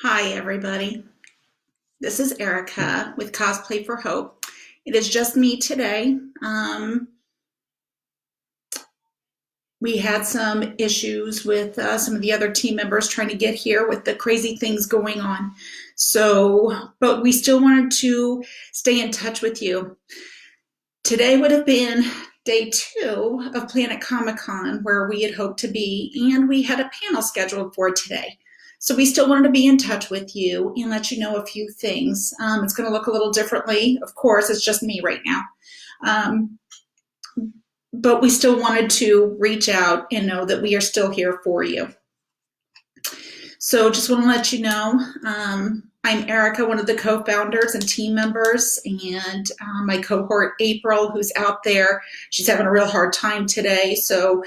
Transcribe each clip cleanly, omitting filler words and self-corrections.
Hi, everybody. This is Erica with Cosplay for Hope. It is just me today. We had some issues with some of the other team members trying to get here with the crazy things going on. But we still wanted to stay in touch with you. Today would have been day 2 of Planet Comic-Con, where we had hoped to be, and we had a panel scheduled for today. So we still wanted to be in touch with you and let you know a few things. It's going to look a little differently. Of course, it's just me right now. But we still wanted to reach out and know that we are still here for you. So just want to let you know, I'm Erica, one of the co-founders and team members, and my cohort April, who's out there, she's having a real hard time today. So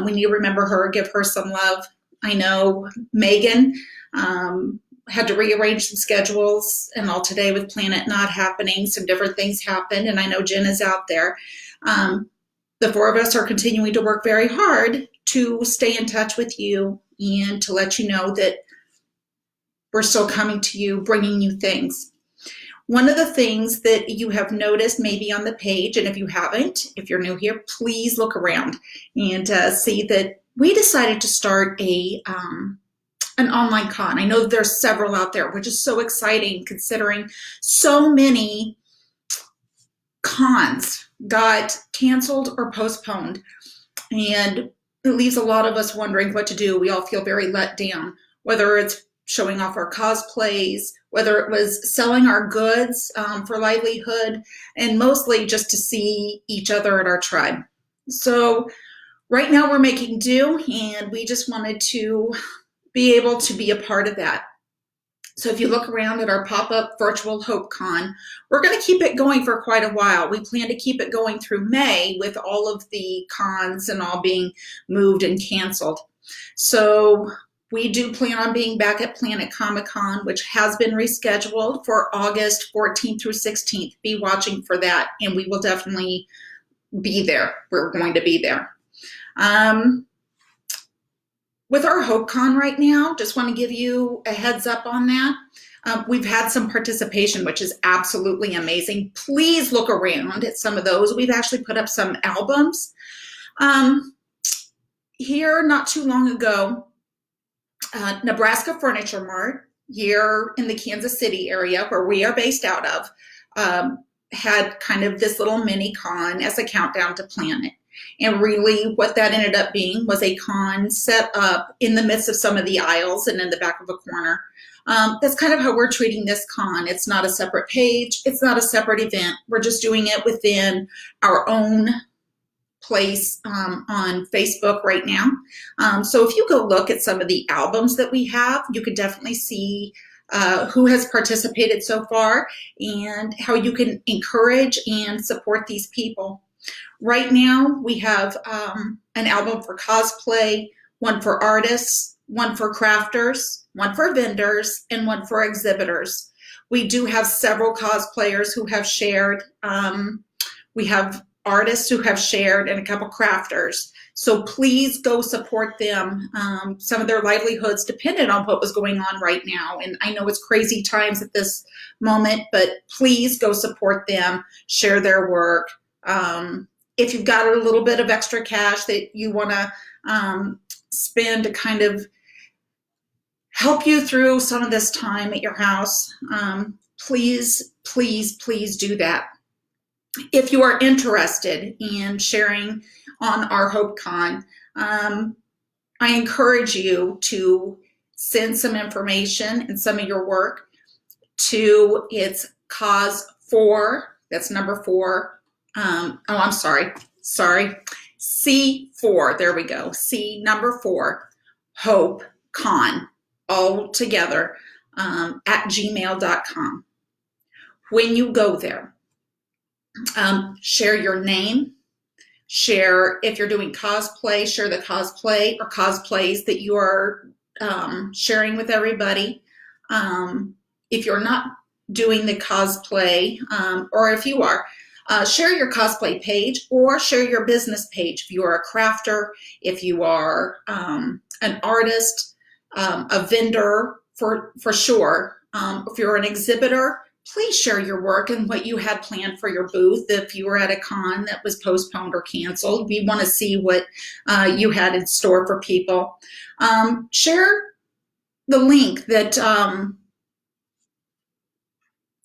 we need to remember her, give her some love. I know Megan had to rearrange some schedules and all today with Planet not happening. Some different things happened, and I know Jen is out there. The 4 of us are continuing to work very hard to stay in touch with you and to let you know that we're still coming to you, bringing you things. One of the things that you have noticed maybe on the page, and if you haven't, if you're new here, please look around and see that we decided to start an online con. I know there's several out there, which is so exciting considering so many cons got canceled or postponed. And it leaves a lot of us wondering what to do. We all feel very let down, whether it's showing off our cosplays, whether it was selling our goods for livelihood, and mostly just to see each other at our tribe. So right now we're making do, and we just wanted to be able to be a part of that. So if you look around at our pop-up virtual Hope Con, we're going to keep it going for quite a while. We plan to keep it going through May with all of the cons and all being moved and canceled. So we do plan on being back at Planet Comic-Con, which has been rescheduled for August 14th through 16th. Be watching for that, and we will definitely be there. We're going to be there. With our HopeCon right now, just want to give you a heads up on that. We've had some participation, which is absolutely amazing. Please look around at some of those. We've actually put up some albums. Here, not too long ago, Nebraska Furniture Mart, here in the Kansas City area, where we are based out of, had kind of this little mini con as a countdown to Planet. And really what that ended up being was a con set up in the midst of some of the aisles and in the back of a corner. That's kind of how we're treating this con. It's not a separate page. It's not a separate event. We're just doing it within our own place on Facebook right now. So if you go look at some of the albums that we have, you can definitely see who has participated so far and how you can encourage and support these people. Right now, we have an album for cosplay, one for artists, one for crafters, one for vendors, and one for exhibitors. We do have several cosplayers who have shared. We have artists who have shared and a couple crafters. So please go support them. Some of their livelihoods depended on what was going on right now. And I know it's crazy times at this moment, but please go support them, share their work. If you've got a little bit of extra cash that you want to spend to kind of help you through some of this time at your house, please, please, please do that. If you are interested in sharing on our HopeCon, I encourage you to send some information and some of your work to it's cause 4, that's number 4. I'm sorry, C4, there we go, C number 4, Hope Con, all together, at gmail.com. When you go there, share your name, share if you're doing cosplay, share the cosplay or cosplays that you are sharing with everybody. If you're not doing the cosplay, or if you are, share your cosplay page or share your business page. If you are a crafter, if you are an artist, a vendor, for sure. If you're an exhibitor, please share your work and what you had planned for your booth. If you were at a con that was postponed or canceled, we want to see what you had in store for people. Share the link that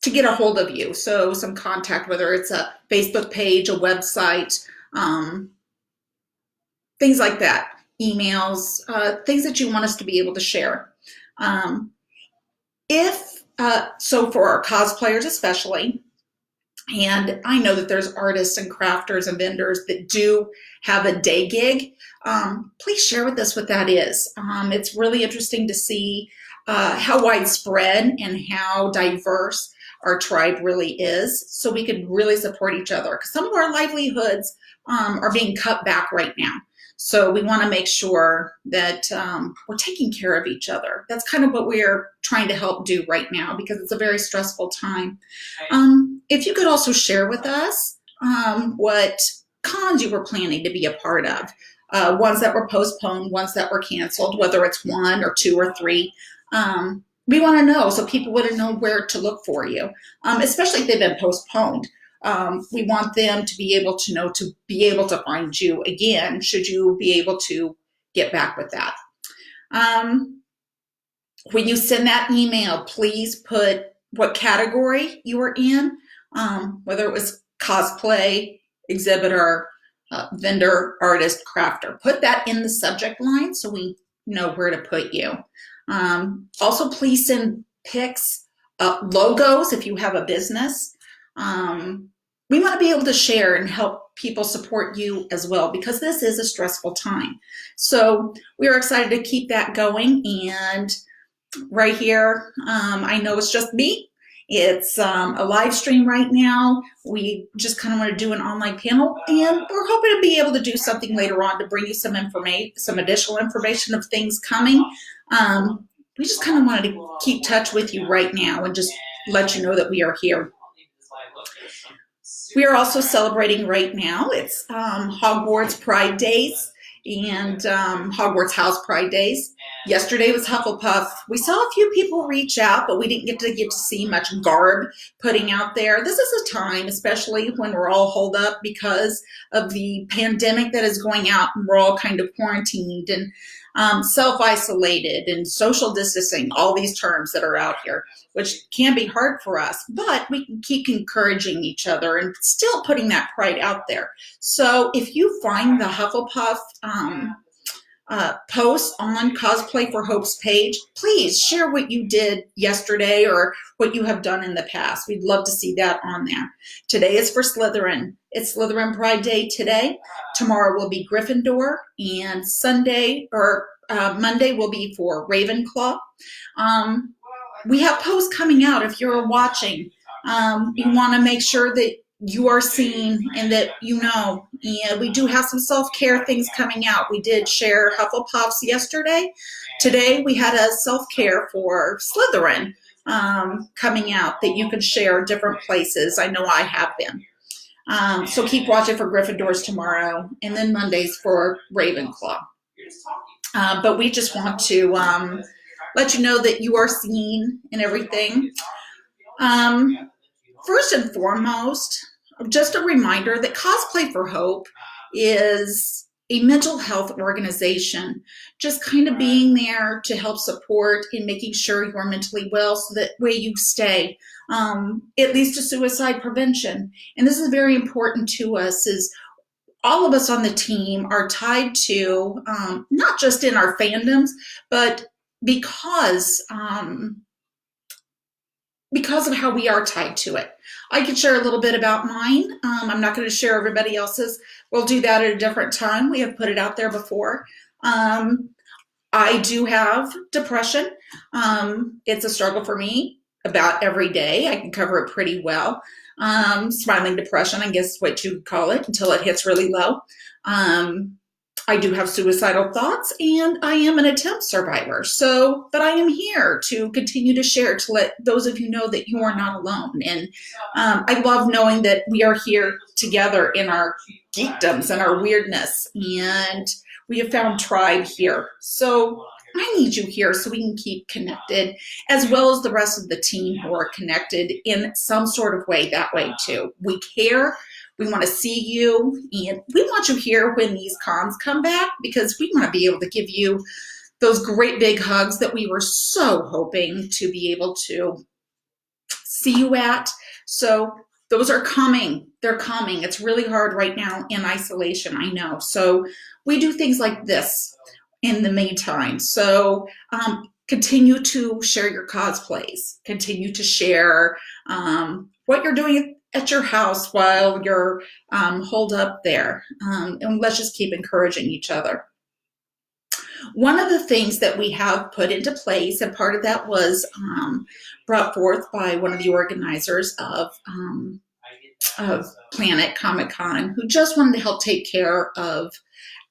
to get a hold of you. So some contact, whether it's a Facebook page, a website, things like that, emails, things that you want us to be able to share. So for our cosplayers especially, and I know that there's artists and crafters and vendors that do have a day gig, please share with us what that is. It's really interesting to see how widespread and how diverse our tribe really is, so we could really support each other, because some of our livelihoods are being cut back right now. So we want to make sure that we're taking care of each other. That's kind of what we're trying to help do right now, because it's a very stressful time. If you could also share with us what cons you were planning to be a part of, ones that were postponed, ones that were canceled, whether it's 1 or 2 or 3. We want to know, so people would know where to look for you, especially if they've been postponed. We want them to be able to know, to be able to find you again, should you be able to get back with that. When you send that email, please put what category you were in, whether it was cosplay, exhibitor, vendor, artist, crafter. Put that in the subject line so we know where to put you. Also, please send pics, logos if you have a business. We want to be able to share and help people support you as well, because this is a stressful time. So we are excited to keep that going. And right here, I know it's just me. It's a live stream right now. We just kind of want to do an online panel, and we're hoping to be able to do something later on to bring you some information, some additional information of things coming. We just kind of wanted to keep touch with you right now and just let you know that we are here. We are also celebrating right now. It's Hogwarts Pride Days and Hogwarts House Pride Days. Yesterday was Hufflepuff. We saw a few people reach out, but we didn't get to see much garb putting out there. This is a time, especially when we're all holed up because of the pandemic that is going out, and we're all kind of quarantined and self-isolated and social distancing, all these terms that are out here, which can be hard for us, but we can keep encouraging each other and still putting that pride out there. So if you find the Hufflepuff post on Cosplay for Hope's page, please share what you did yesterday or what you have done in the past. We'd love to see that on there. Today is for Slytherin. It's Slytherin Pride Day today. Tomorrow will be Gryffindor, and Monday will be for Ravenclaw. We have posts coming out. If you're watching, you want to make sure that you are seen and that you know. And we do have some self-care things coming out. We did share Hufflepuffs yesterday. Today we had a self-care for Slytherin coming out that you can share different places. I know I have been. So keep watching for Gryffindors tomorrow, and then Mondays for Ravenclaw. But we just want to let you know that you are seen and everything. First and foremost, just a reminder that Cosplay for Hope is a mental health organization, just kind of being there to help support in making sure you are mentally well, so that way you stay. It leads to suicide prevention. And this is very important to us, is all of us on the team are tied to, not just in our fandoms, but because of how we are tied to it. I could share a little bit about mine. I'm not going to share everybody else's. We'll do that at a different time. We have put it out there before. I do have depression. It's a struggle for me about every day. I can cover it pretty well. Smiling depression, I guess what you would call it, until it hits really low. I do have suicidal thoughts, and I am an attempt survivor. But I am here to continue to share, to let those of you know that you are not alone. And I love knowing that we are here together in our geekdoms and our weirdness, and we have found tribe here. So I need you here so we can keep connected, as well as the rest of the team who are connected in some sort of way that way too. We care. We want to see you, and we want you here when these cons come back, because we want to be able to give you those great big hugs that we were so hoping to be able to see you at. So those are coming. They're coming. It's really hard right now in isolation, I know. So we do things like this in the meantime. So continue to share your cosplays. Continue to share what you're doing at your house while you're holed up there. And let's just keep encouraging each other. One of the things that we have put into place, and part of that was brought forth by one of the organizers of Planet Comic-Con, who just wanted to help take care of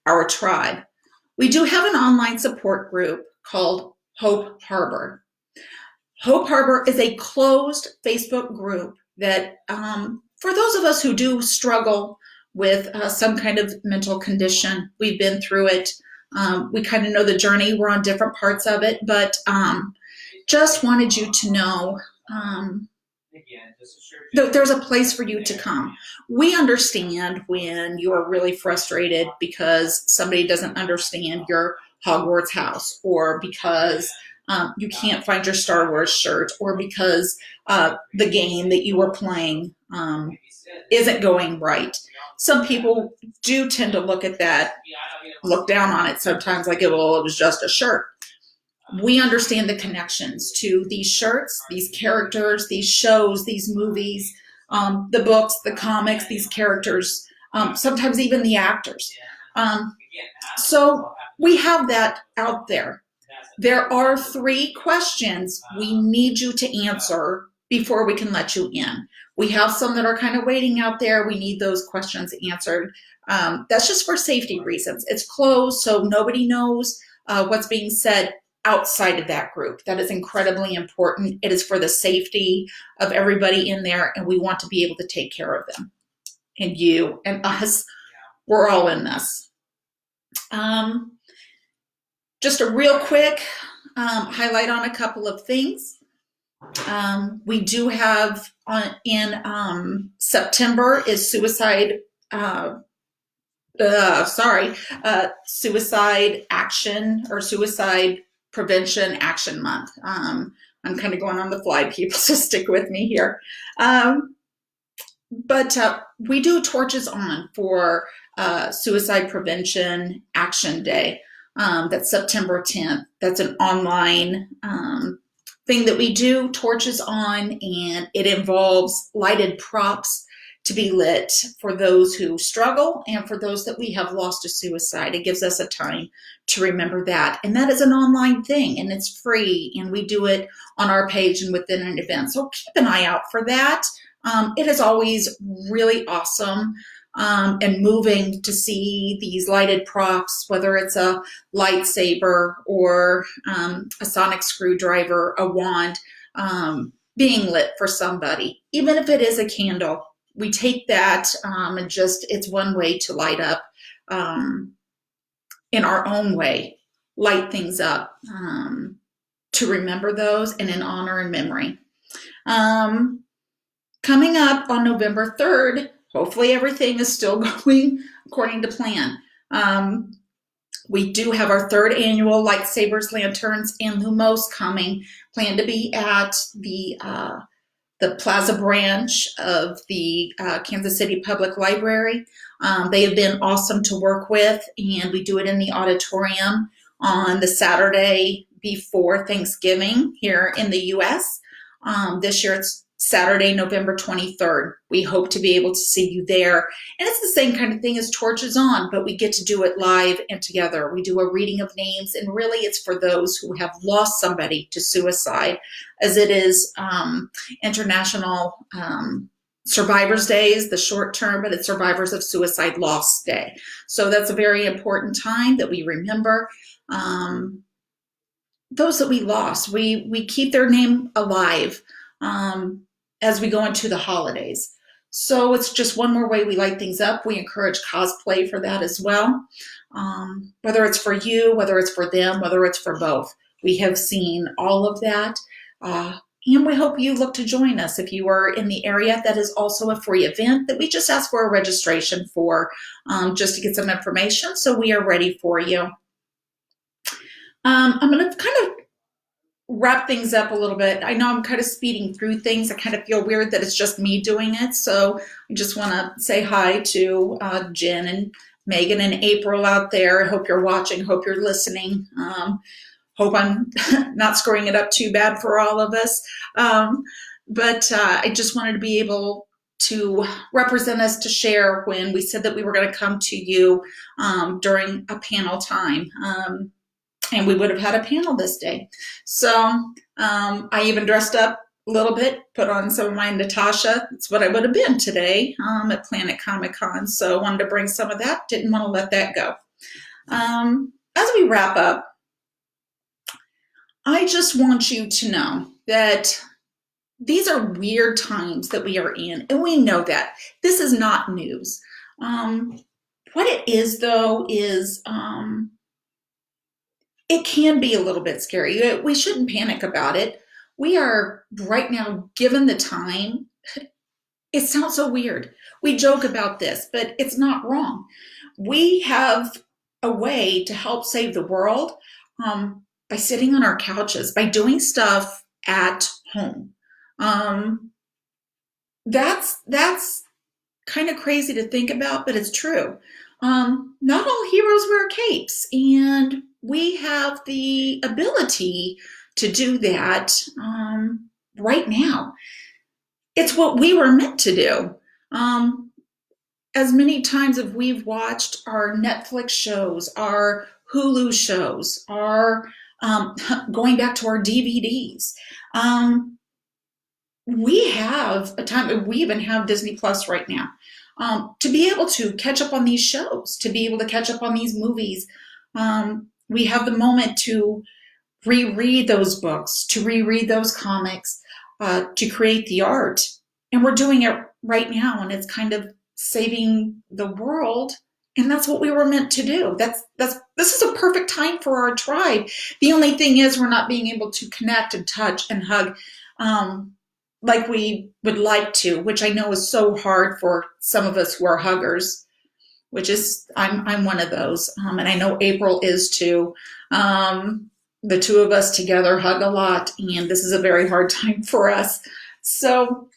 our tribe. We do have an online support group called Hope Harbor. Hope Harbor is a closed Facebook group that for those of us who do struggle with some kind of mental condition, we've been through it. We kind of know the journey. We're on different parts of it, but just wanted you to know that there's a place for you to come. We understand when you're really frustrated because somebody doesn't understand your Hogwarts house, or because you can't find your Star Wars shirt, or because the game that you were playing isn't going right. Some people do tend to look at that, look down on it sometimes like, well, it was just a shirt. We understand the connections to these shirts, these characters, these shows, these movies, the books, the comics, these characters, sometimes even the actors. So we have that out there. There are 3 questions we need you to answer before we can let you in. We have some that are kind of waiting out there. We need those questions answered. That's just for safety reasons. It's closed, so nobody knows what's being said outside of that group. That is incredibly important. It is for the safety of everybody in there, and we want to be able to take care of them. And you and us, we're all in this. Just a real quick highlight on a couple of things. We do have in September is suicide action or suicide prevention action month. I'm kind of going on the fly, people, so stick with me here. But we do torches on for suicide prevention action day. That's September 10th. That's an online thing that we do, torches on, and it involves lighted props to be lit for those who struggle and for those that we have lost to suicide. It gives us a time to remember that. And that is an online thing, and it's free, and we do it on our page and within an event. So keep an eye out for that. It is always really awesome and moving to see these lighted props, whether it's a lightsaber or a sonic screwdriver, a wand, being lit for somebody. Even if it is a candle, we take that and just, it's one way to light up in our own way, light things up to remember those and in honor and memory. Coming up on November 3rd, hopefully everything is still going according to plan. We do have our 3rd annual Lightsabers, Lanterns, and Lumos coming. Plan to be at the Plaza branch of the Kansas City Public Library. They have been awesome to work with, and we do it in the auditorium on the Saturday before Thanksgiving here in the U.S. This year it's Saturday, November 23rd. We hope to be able to see you there. And it's the same kind of thing as Torches On, but we get to do it live and together. We do a reading of names, and really it's for those who have lost somebody to suicide, as it is International Survivors Day is the short term, but it's Survivors of Suicide Loss Day. So that's a very important time that we remember those that we lost. We keep their name alive as we go into the holidays. So it's just one more way we light things up. We encourage cosplay for that as well. whether it's for you, whether it's for them, whether it's for both. We have seen all of that. And we hope you look to join us if you are in the area. That is also a free event that we just ask for a registration for, just to get some information, so we are ready for you. I'm going to kind of wrap things up a little bit. I know I'm kind of speeding through things. I kind of feel weird that it's just me doing it. So I just want to say hi to Jen and Megan and April out there. I hope you're watching. Hope you're listening. Hope I'm not screwing it up too bad for all of us. But I just wanted to be able to represent us, to share when we said that we were going to come to you during a panel time. And we would have had a panel this day. So I even dressed up a little bit, put on some of my Natasha. That's what I would have been today at Planet Comic Con. So I wanted to bring some of that. Didn't want to let that go. As we wrap up, I just want you to know that these are weird times that we are in, and we know that. This is not news. What it is, though, is it can be a little bit scary. We shouldn't panic about it. We are right now, given the time, it sounds so weird. We joke about this, but it's not wrong. We have a way to help save the world by sitting on our couches, by doing stuff at home. That's kind of crazy to think about, but it's true. Not all heroes wear capes, and we have the ability to do that right now. It's what we were meant to do. As many times as we've watched our Netflix shows, our Hulu shows, our going back to our DVDs, we have a time, we even have Disney Plus right now, to be able to catch up on these shows, to be able to catch up on these movies. We have the moment to reread those books, to reread those comics, to create the art. And we're doing it right now, and it's kind of saving the world. And that's what we were meant to do. This is a perfect time for our tribe. The only thing is we're not being able to connect and touch and hug like we would like to, which I know is so hard for some of us who are huggers, which is, I'm one of those. And I know April is too. The two of us together hug a lot, and this is a very hard time for us. So,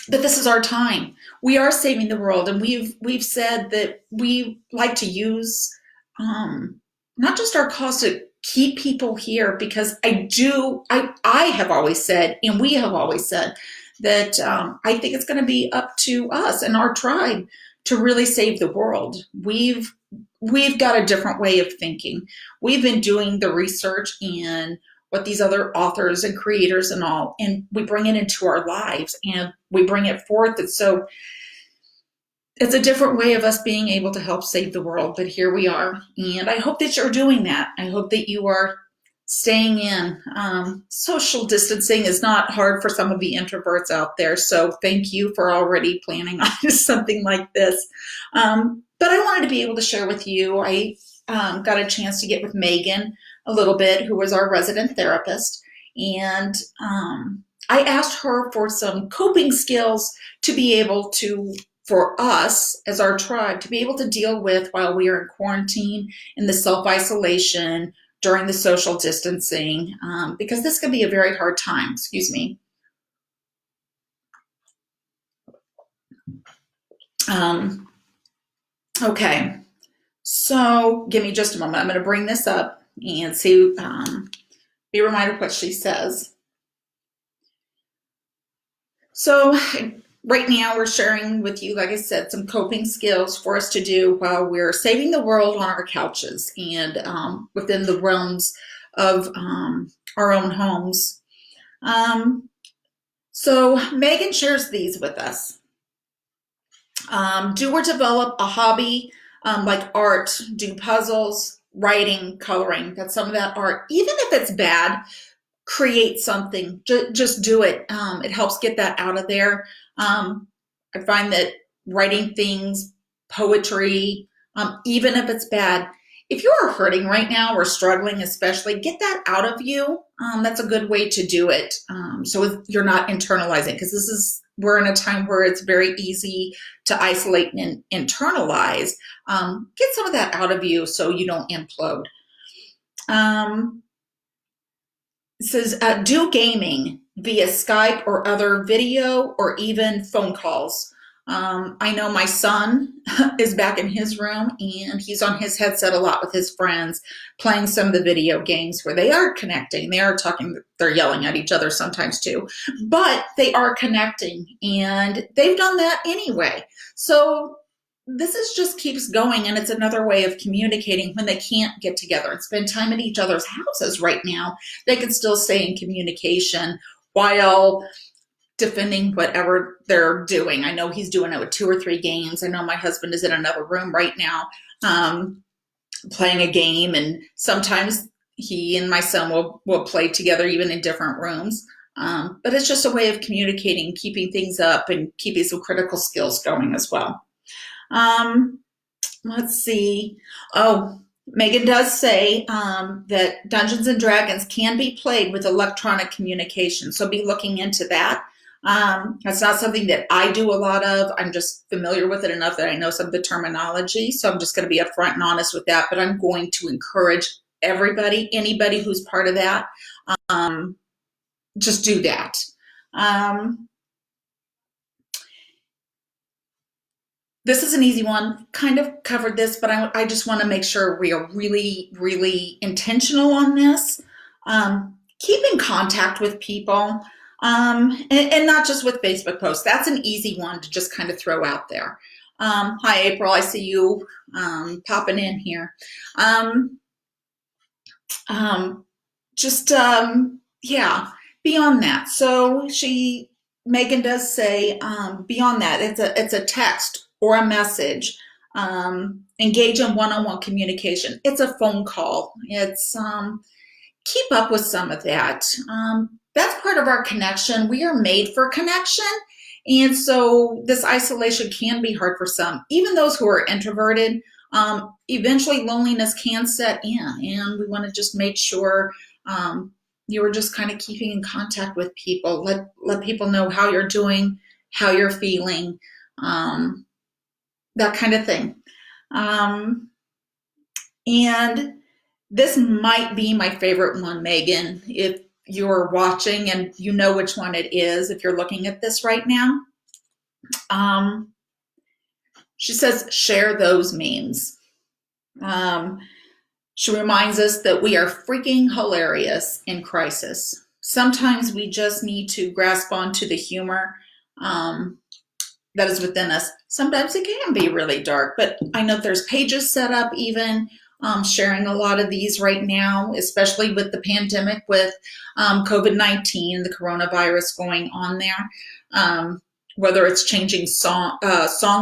but this is our time. We are saving the world, and we've said that we like to use not just our cause to keep people here, because I have always said, and we have always said, that I think it's going to be up to us and our tribe to really save the world. We've got a different way of thinking. We've been doing the research in what these other authors and creators and all, and we bring it into our lives and we bring it forth. And so it's a different way of us being able to help save the world, but here we are. And I hope that you're doing that. I hope that you are staying in. Social distancing is not hard for some of the introverts out there. So thank you for already planning on something like this. But I wanted to be able to share with you. I got a chance to get with Megan a little bit, who was our resident therapist. And I asked her for some coping skills to be able to, for us as our tribe, to be able to deal with while we are in quarantine, in the self-isolation, during the social distancing, because this can be a very hard time. Excuse me. Okay, so give me just a moment. I'm going to bring this up and see, be reminded what she says. So right now we're sharing with you, like I said, some coping skills for us to do while we're saving the world on our couches and within the realms of our own homes. So Megan shares these with us. Do or develop a hobby like art, do puzzles, writing, coloring. That's some of that art. Even if it's bad, create something. Just do it. It helps get that out of there. I find that writing things, poetry, even if it's bad. If you are hurting right now or struggling, especially, get that out of you. That's a good way to do it. So you're not internalizing, because we're in a time where it's very easy to isolate and internalize. Get some of that out of you so you don't implode. It says, do gaming via Skype or other video or even phone calls. I know my son is back in his room and he's on his headset a lot with his friends, playing some of the video games where they are connecting. They are talking, they're yelling at each other sometimes too, but they are connecting, and they've done that anyway. So this just keeps going, and it's another way of communicating when they can't get together and spend time at each other's houses right now. They can still stay in communication while defending whatever they're doing. I know he's doing it with 2 or 3 games. I know my husband is in another room right now playing a game, and sometimes he and my son will play together even in different rooms. But it's just a way of communicating, keeping things up, and keeping some critical skills going as well. Let's see. Oh, Megan does say that Dungeons and Dragons can be played with electronic communication, so be looking into that. That's not something that I do a lot of. I'm just familiar with it enough that I know some of the terminology, so I'm just going to be upfront and honest with that, but I'm going to encourage everybody, anybody who's part of that, just do that. This is an easy one. Kind of covered this, but I just want to make sure we are really, really intentional on this. Keep in contact with people, and not just with Facebook posts. That's an easy one to just kind of throw out there. Hi, April. I see you popping in here. Yeah, beyond that. So Megan does say, beyond that, it's a text or a message. Engage in one-on-one communication. It's a phone call. It's keep up with some of that. That's part of our connection. We are made for connection. And so this isolation can be hard for some, even those who are introverted. Eventually loneliness can set in, and we want to just make sure you are just kind of keeping in contact with people. Let people know how you're doing, how you're feeling, that kind of thing. And this might be my favorite one, Megan, if you're watching and you know which one it is, if you're looking at this right now. She says, share those memes. She reminds us that we are freaking hilarious in crisis. Sometimes we just need to grasp onto the humor that is within us. Sometimes it can be really dark, but I know there's pages set up even sharing a lot of these right now, especially with the pandemic, with COVID-19, the coronavirus going on there. Whether it's changing song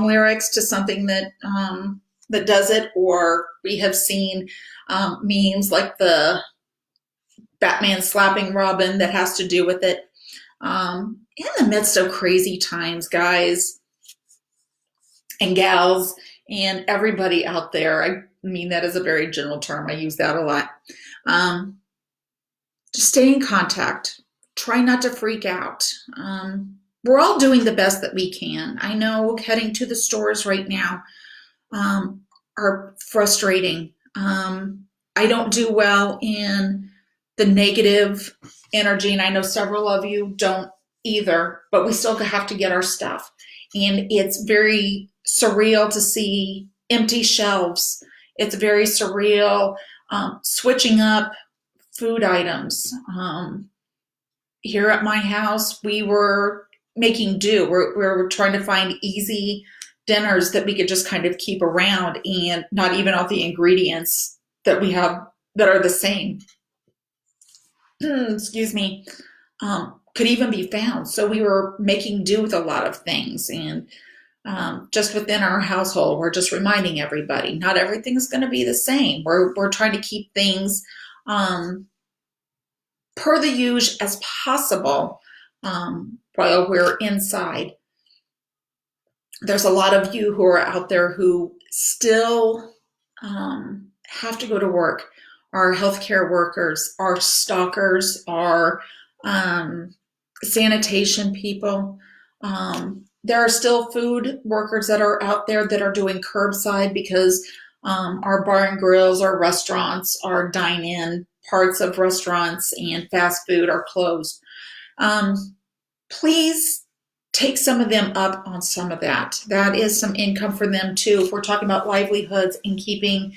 lyrics to something that does it, or we have seen memes like the Batman slapping Robin that has to do with it. In the midst of crazy times, guys and gals and everybody out there, I mean that is a very general term. I use that a lot. Just stay in contact. Try not to freak out. We're all doing the best that we can. I know heading to the stores right now are frustrating. I don't do well in the negative energy, and I know several of you don't either, but we still have to get our stuff. And it's very surreal to see empty shelves. It's very surreal switching up food items. Here at my house, we were making do. We're trying to find easy dinners that we could just kind of keep around, and not even all the ingredients that we have that are the same, excuse me, could even be found. So we were making do with a lot of things, and just within our household, we're just reminding everybody not everything's going to be the same. We're trying to keep things per the usual as possible while we're inside. There's a lot of you who are out there who still have to go to work. Our healthcare workers, our stalkers, our sanitation people. There are still food workers that are out there that are doing curbside because our bar and grills, our restaurants, our dine-in parts of restaurants and fast food are closed. Please take some of them up on some of that. That is some income for them too. If we're talking about livelihoods and keeping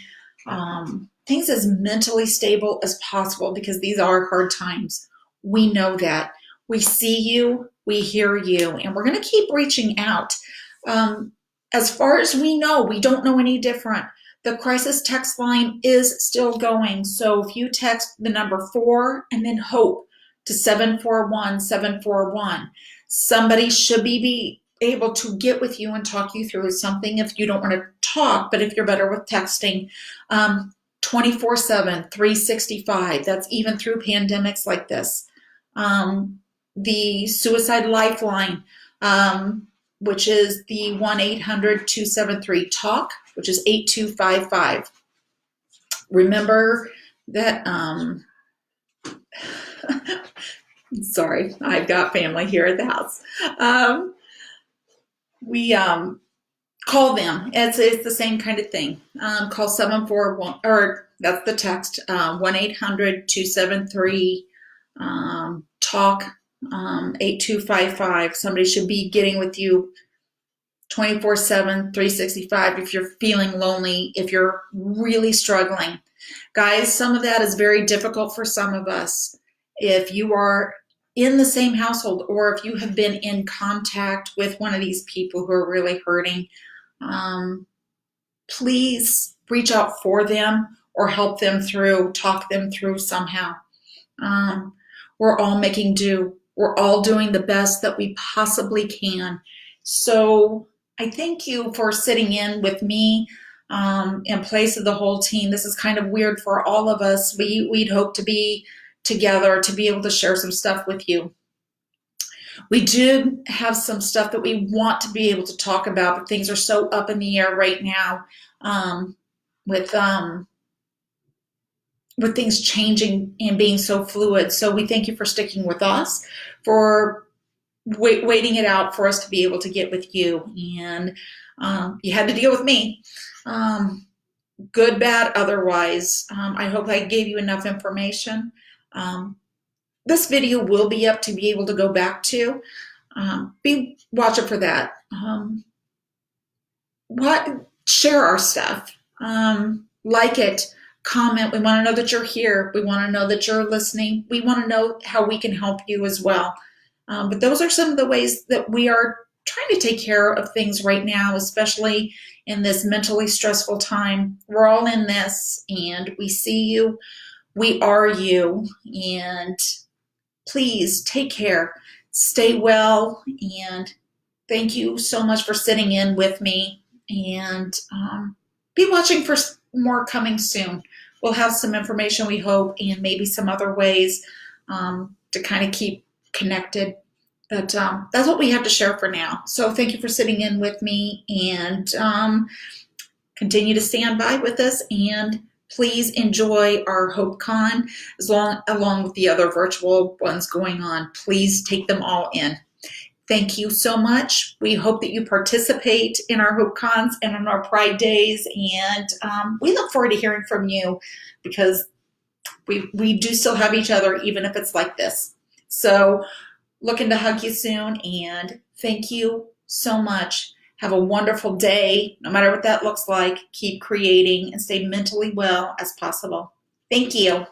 things as mentally stable as possible, because these are hard times. We know that. We see you, we hear you, and we're going to keep reaching out. As far as we know, we don't know any different. The crisis text line is still going. So if you text the number 4 and then HOPE to 741-741, somebody should be able to get with you and talk you through something if you don't want to talk, but if you're better with texting. 24/7, 365. That's even through pandemics like this. The Suicide Lifeline, which is the 1-800-273-TALK, which is 8255. Remember that, sorry, I've got family here at the house. We call them. It's the same kind of thing. Call 741, or that's the text, 1-800-273-TALK, 8255. Somebody should be getting with you 24/7, 365 if you're feeling lonely, if you're really struggling. Guys, some of that is very difficult for some of us. If you are in the same household, or if you have been in contact with one of these people who are really hurting, please reach out for them or help them through, talk them through somehow. We're all making do. We're all doing the best that we possibly can. So I thank you for sitting in with me in place of the whole team. This is kind of weird for all of us. We'd hope to be together to be able to share some stuff with you. We do have some stuff that we want to be able to talk about, but things are so up in the air right now with things changing and being so fluid. So we thank you for sticking with us, for waiting it out for us to be able to get with you. And you had to deal with me. Good, bad, otherwise. I hope I gave you enough information. This video will be up to be able to go back to. Be watching for that. Share our stuff. Like it. Comment. We want to know that you're here. We want to know that you're listening. We want to know how we can help you as well. But those are some of the ways that we are trying to take care of things right now, especially in this mentally stressful time. We're all in this, and we see you. We are you. And please take care. Stay well. And thank you so much for sitting in with me. And be watching for more coming soon. We'll have some information, we hope, and maybe some other ways to kind of keep connected. But that's what we have to share for now. So thank you for sitting in with me, and continue to stand by with us, and please enjoy our HopeCon along with the other virtual ones going on. Please take them all in. Thank you so much. We hope that you participate in our HopeCons and on our Pride Days, and we look forward to hearing from you, because we do still have each other, even if it's like this. So looking to hug you soon, and thank you so much. Have a wonderful day, no matter what that looks like. Keep creating and stay mentally well as possible. Thank you.